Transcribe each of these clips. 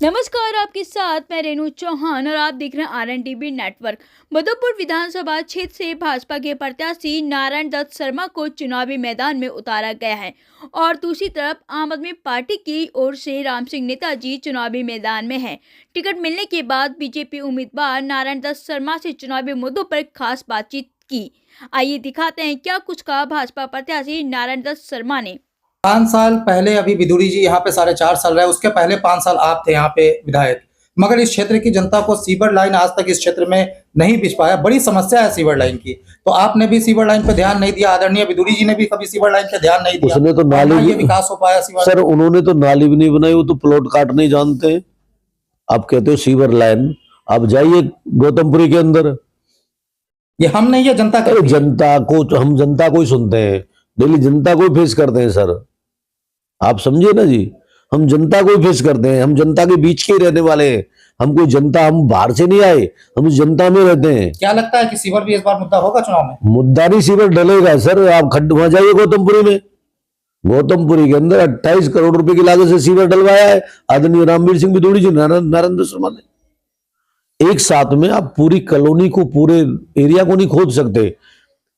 नमस्कार, आपके साथ मैं रेणु चौहान और आप देख रहे हैं RNTV नेटवर्क। मधुपुर विधानसभा क्षेत्र से भाजपा के प्रत्याशी नारायण दत्त शर्मा को चुनावी मैदान में उतारा गया है और दूसरी तरफ आम आदमी पार्टी की ओर से राम सिंह नेताजी चुनावी मैदान में हैं। टिकट मिलने के बाद बीजेपी उम्मीदवार नारायण दत्त शर्मा से चुनावी मुद्दों पर खास बातचीत की। आइए दिखाते हैं क्या कुछ कहा भाजपा प्रत्याशी नारायण दत्त शर्मा ने। 5 साल पहले अभी विदुरी जी यहाँ पे 4.5 साल रहे, उसके पहले 5 साल आप थे यहाँ पे विधायक। मगर इस क्षेत्र की जनता को सीवर लाइन आज तक इस क्षेत्र में नहीं बिछ पाया। बड़ी समस्या है सीवर लाइन की, तो आपने भी सीवर लाइन पे ध्यान नहीं दिया। आदरणीय विदुरी जी ने भी कभी सीवर लाइन पे ध्यान नहीं दिया। उसने तो नाली ये विकास हो पाया सीवर। सर उन्होंने तो नाली भी नहीं बनाई, वो तो प्लॉट काट नहीं जानते। आप कहते हो सीवर लाइन, आप जाइए गौतमपुरी के अंदर। ये हम नहीं है, जनता अरे जनता को, हम जनता को ही सुनते हैं, डेली जनता को ही फेस करते हैं सर। आप समझिए ना जी, हम जनता को ही फेस करते हैं, हम जनता के बीच के ही रहने वाले हैं। हम कोई जनता, हम बाहर से नहीं आए, हम जनता में रहते हैं। क्या लगता है कि सीवर भी इस बार मुद्दा होगा चुनाव में? मुद्दा नहीं, सीवर डलेगा सर। आप वहां जाइए गौतमपुरी में, गौतमपुरी के अंदर 28 करोड़ रुपए की लागत से सीवर डलवाया है आदरणीय रामवीर सिंह विदुड़ी जी, नारायण दत्त शर्मा ने। एक साथ में आप पूरी कॉलोनी को, पूरे एरिया को नहीं खोद सकते।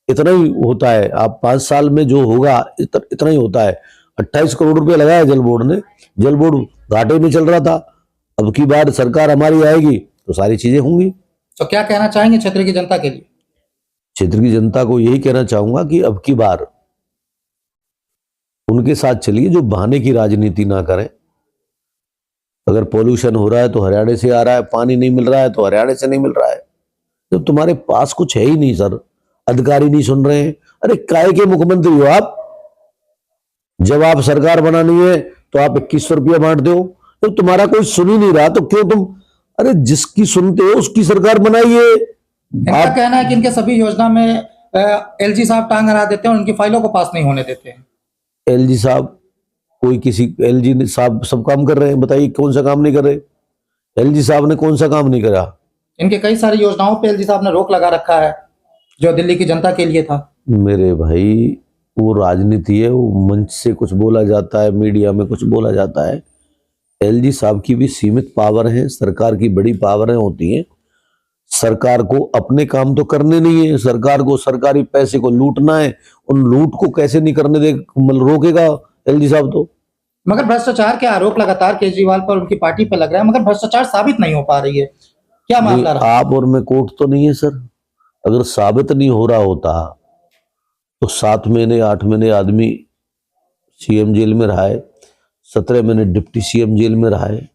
इतना ही होता है। आप 5 साल में जो होगा इतना ही होता है। 28 करोड़ रुपए लगाया जल बोर्ड ने, जल बोर्ड घाटे में चल रहा था। अब की बार सरकार हमारी आएगी तो सारी चीजें होंगी। तो क्या कहना चाहेंगे क्षेत्र की जनता के लिए? क्षेत्र की जनता को यही कहना चाहूंगा कि अब की बार उनके साथ चलिए, जो बहाने की राजनीति ना करें। अगर पॉल्यूशन हो रहा है तो हरियाणा से आ रहा है, पानी नहीं मिल रहा है तो हरियाणा से नहीं मिल रहा है। जब तुम्हारे पास कुछ है ही नहीं सर, अधिकारी नहीं सुन रहे हैं। अरे काय के मुख्यमंत्री हो आप? जब आप सरकार बनानी है तो आप 2100 रुपया बांट दो। जब तुम्हारा कोई सुन ही नहीं रहा तो क्यों तुम, अरे जिसकी सुनते हो उसकी सरकार बनाइए। इनका कहना है कि इनके सभी योजना में एलजी साहब टांग अड़ा देते हैं और उनकी फाइलों को पास नहीं होने देते हैं। एलजी साहब, कोई किसी एलजी साहब सब काम कर रहे हैं, बताइए कौन सा काम नहीं कर रहे? एलजी साहब ने कौन सा काम नहीं करा? इनके कई सारी योजनाओं पे एलजी साहब ने रोक लगा रखा है जो दिल्ली की जनता के लिए था। मेरे भाई, वो राजनीति है, वो मंच से कुछ बोला जाता है, मीडिया में कुछ बोला जाता है। एलजी साहब की भी सीमित पावर है, सरकार की बड़ी पावरें होती हैं। सरकार को अपने काम तो करने नहीं है, सरकार को सरकारी पैसे को लूटना है। उन लूट को कैसे नहीं करने दे, रोकेगा एलजी साहब तो। मगर भ्रष्टाचार के आरोप लगातार केजरीवाल पर, उनकी पार्टी पर लग रहा है, मगर भ्रष्टाचार साबित नहीं हो पा रही है। क्या मामला रहा? आप और मैं कोर्ट तो नहीं है सर। अगर साबित नहीं हो रहा होता तो 7 महीने 8 महीने आदमी सीएम जेल में रहा है, 17 महीने डिप्टी सीएम जेल में रहा है।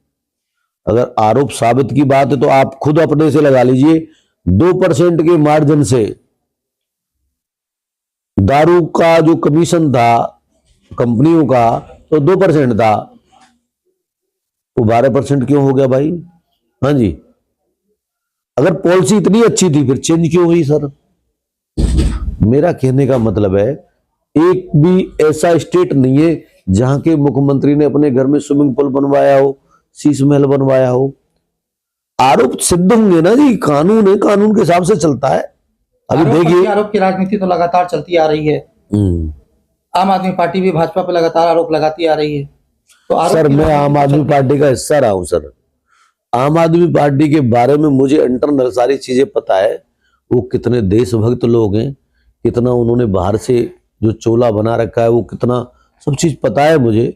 अगर आरोप साबित की बात है तो आप खुद अपने से लगा लीजिए। 2% के मार्जिन से दारू का जो कमीशन था कंपनियों का, तो 2% था, वो 12% क्यों हो गया भाई? हाँ जी, अगर पॉलिसी इतनी अच्छी थी फिर चेंज क्यों हुई सर? मेरा कहने का मतलब है, एक भी ऐसा स्टेट नहीं है जहां के मुख्यमंत्री ने अपने घर में स्विमिंग पूल बनवाया हो, शीश महल बनवाया हो। आरोप सिद्ध होंगे ना जी, कानून है, कानून के हिसाब से चलता है। अभी देखिए, आरोप की राजनीति तो लगातार चलती आ रही है। आम आदमी पार्टी भी भाजपा पर लगातार आरोप लगाती आ रही है। तो सर मैं आम आदमी पार्टी का हिस्सा रहा हूं सर। आम आदमी पार्टी के बारे में मुझे इंटरनल सारी चीजें पता है। वो कितने देशभक्त लोग हैं, कितना उन्होंने बाहर से जो चोला बना रखा है, वो कितना सब चीज पता है मुझे।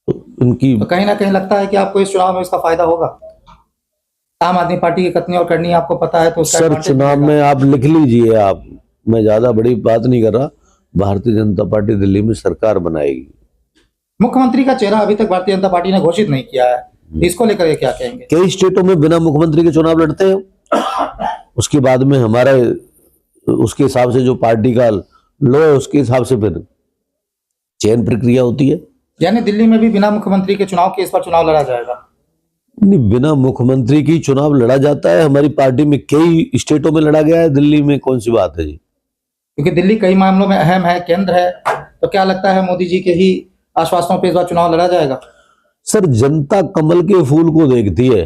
तो उनकी तो कहीं ना कहीं लगता है कि आपको इस चुनाव में इसका फायदा होगा। आम आदमी पार्टी की कथनी और करनी आपको पता है तो सर चुनाव में आप लिख लीजिए। आप, मैं ज्यादा बड़ी बात नहीं कर रहा, भारतीय जनता पार्टी दिल्ली में सरकार बनाएगी। मुख्यमंत्री का चेहरा अभी तक भारतीय जनता पार्टी ने घोषित नहीं किया है, इसको लेकर क्या कहेंगे? कई स्टेटों में बिना मुख्यमंत्री के चुनाव लड़ते हैं, उसके बाद में हमारा उसके हिसाब से जो पार्टी का लो है उसके हिसाब से फिर चयन प्रक्रिया होती है। यानी दिल्ली में भी बिना मुख्यमंत्री के चुनाव के इस बार चुनाव लड़ा जाएगा? नहीं, बिना मुख्यमंत्री की चुनाव लड़ा जाता है। हमारी पार्टी में कई स्टेटों में लड़ा गया है, दिल्ली में कौन सी बात है जी? क्योंकि दिल्ली कई मामलों में अहम है, केंद्र है। तो क्या लगता है मोदी जी के ही आश्वासनों पर इस बार चुनाव लड़ा जाएगा? सर जनता कमल के फूल को देखती है,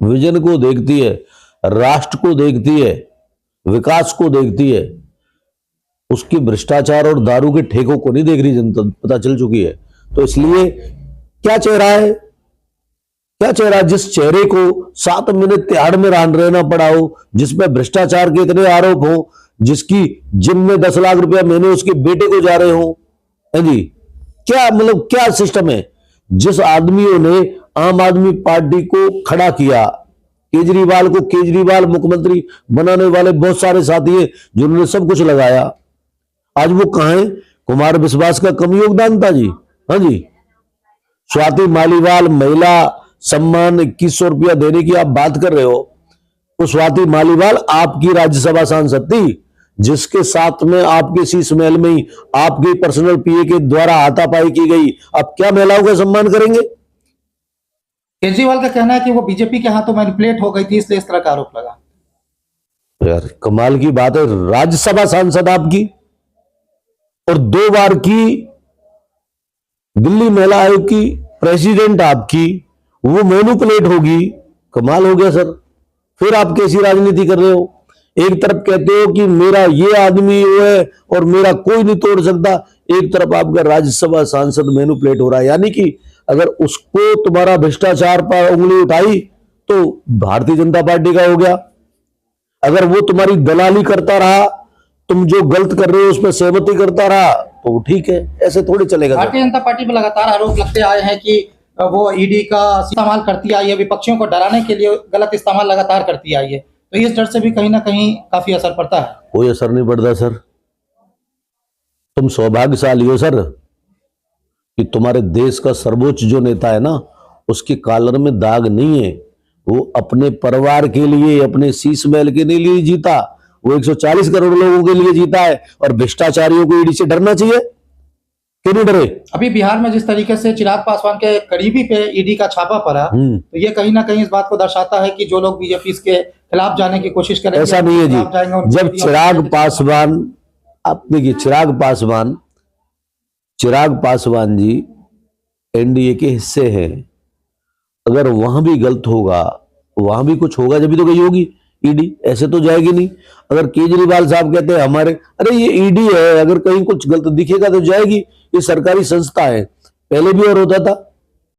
विजन को देखती है, राष्ट्र को देखती है, विकास को देखती है। उसकी भ्रष्टाचार और दारू के ठेकों को नहीं देख रही जनता, पता चल चुकी है। तो इसलिए क्या चेहरा है? क्या चेहरा, जिस चेहरे को 7 महीने तिहाड़ में रहना पड़ा हो, जिसमें भ्रष्टाचार के इतने आरोप हो, जिसकी जिम में 10 लाख रुपया महीने उसके बेटे को जा रहे हो, है जी, क्या मतलब क्या सिस्टम है। जिस आदमियों ने आम आदमी पार्टी को खड़ा किया, केजरीवाल को केजरीवाल मुख्यमंत्री बनाने वाले बहुत सारे साथी हैं जिन्होंने सब कुछ लगाया, आज वो कहां है। कुमार विश्वास का कम योगदान था जी। हाँ जी, स्वाति मालीवाल महिला सम्मान 2100 रुपया देने की आप बात कर रहे हो, वो स्वाति मालीवाल आपकी राज्यसभा सांसद थी, जिसके साथ में आपके शीश महल में ही आपके पर्सनल पीए के द्वारा हाथापाई की गई। आप क्या महिलाओं का सम्मान करेंगे। केजरीवाल का कहना है कि वो बीजेपी के हाथों मैनिपुलेट हो गई थी, इसलिए इस तरह का आरोप लगा। यार कमाल की बात है, राज्यसभा सांसद आपकी और 2 बार की दिल्ली महिला आयोग की प्रेसिडेंट आपकी, वो मैनिपुलेट होगी। कमाल हो गया सर। फिर आप कैसी राजनीति कर रहे हो। एक तरफ कहते हो कि मेरा ये आदमी वो है और मेरा कोई नहीं तोड़ सकता, एक तरफ आपका राज्यसभा सांसद मैनिपुलेट हो रहा है। यानी कि अगर उसको तुम्हारा भ्रष्टाचार पर उंगली उठाई तो भारतीय जनता पार्टी का हो गया, अगर वो तुम्हारी दलाली करता रहा, तुम जो गलत कर रहे हो उसमें सहमति करता रहा तो ठीक है। ऐसे थोड़ी चलेगा। भारतीय जनता पार्टी पर लगातार आरोप लगते आए हैं कि वो ईडी का इस्तेमाल करती आई है, विपक्षियों को डराने के लिए गलत इस्तेमाल लगातार करती आई है, तो इस डर से भी कहीं ना कहीं काफी असर पड़ता है। कोई असर नहीं पड़ता सर। तुम सौभाग्यशाली हो सर कि तुम्हारे देश का सर्वोच्च जो नेता है ना, उसके कॉलर में दाग नहीं है। वो अपने परिवार के लिए, अपने शीश महल के लिए जीता, वो 140 करोड़ लोगों के लिए जीता है। और भ्रष्टाचारियों को ईडी से डरना चाहिए, क्यों नहीं डरे। अभी बिहार में जिस तरीके से चिराग पासवान के करीबी पे ईडी का छापा पड़ा, तो ये कहीं ना कहीं इस बात को दर्शाता है कि जो लोग बीजेपी के खिलाफ जाने की कोशिश करेंगे, ऐसा नहीं है जी। जब चिराग पासवान, आप देखिए चिराग पासवान जी एनडीए के हिस्से हैं, अगर वहां भी गलत होगा, वहां भी कुछ होगा जब भी तो गई होगी ईडी, ऐसे तो जाएगी नहीं। अगर केजरीवाल साहब कहते हैं हमारे, अरे ये ईडी है, अगर कहीं कुछ गलत दिखेगा तो जाएगी, ये सरकारी संस्था है, पहले भी और होता था।